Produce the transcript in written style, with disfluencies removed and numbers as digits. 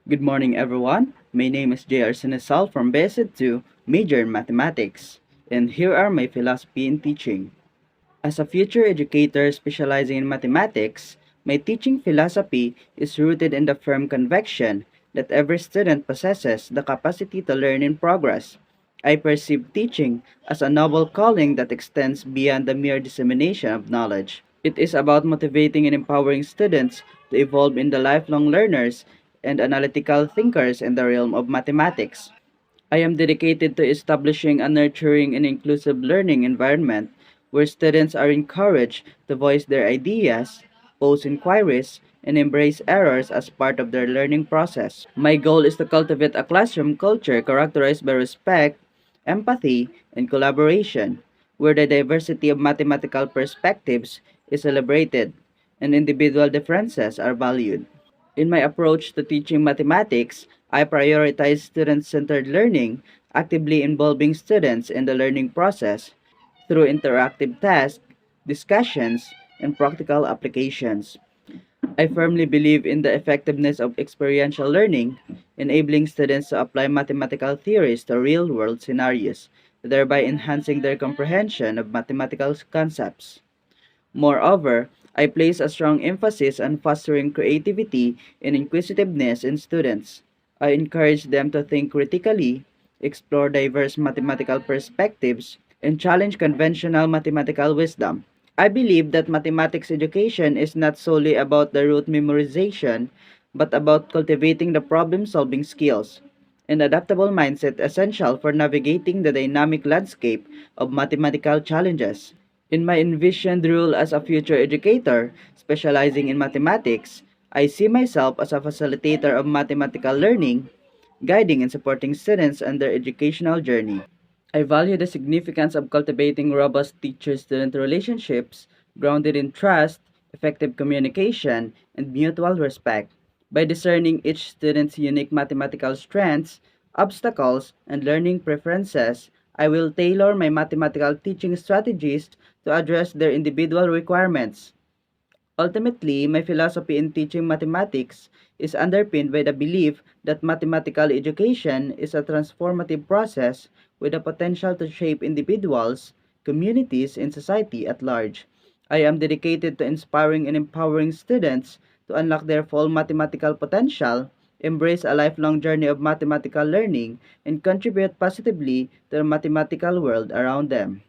Good morning, everyone. My name is J.R. Sinesal from BSED 2, major in mathematics, and here are my philosophy in teaching. As a future educator specializing in mathematics, my teaching philosophy is rooted in the firm conviction that every student possesses the capacity to learn in progress. I perceive teaching as a noble calling that extends beyond the mere dissemination of knowledge. It is about motivating and empowering students to evolve into lifelong learners and analytical thinkers in the realm of mathematics. I am dedicated to establishing a nurturing and inclusive learning environment where students are encouraged to voice their ideas, pose inquiries, and embrace errors as part of their learning process. My goal is to cultivate a classroom culture characterized by respect, empathy, and collaboration, where the diversity of mathematical perspectives is celebrated and individual differences are valued. In my approach to teaching mathematics, I prioritize student centered learning, actively involving students in the learning process through interactive tasks, discussions, and practical applications. I firmly believe in the effectiveness of experiential learning, enabling students to apply mathematical theories to real world scenarios, thereby enhancing their comprehension of mathematical concepts. Moreover, I place a strong emphasis on fostering creativity and inquisitiveness in students. I encourage them to think critically, explore diverse mathematical perspectives, and challenge conventional mathematical wisdom. I believe that mathematics education is not solely about the rote memorization, but about cultivating the problem solving skills and adaptable mindset essential for navigating the dynamic landscape of mathematical challenges. In my envisioned role as a future educator specializing in mathematics, I see myself as a facilitator of mathematical learning, guiding and supporting students on their educational journey. I value the significance of cultivating robust teacher student relationships grounded in trust, effective communication, and mutual respect. By discerning each student's unique mathematical strengths, obstacles, and learning preferences, I will tailor my mathematical teaching strategies to address their individual requirements. Ultimately, my philosophy in teaching mathematics is underpinned by the belief that mathematical education is a transformative process with the potential to shape individuals, communities, and society at large. I am dedicated to inspiring and empowering students to unlock their full mathematical potential, embrace a lifelong journey of mathematical learning, and contribute positively to the mathematical world around them.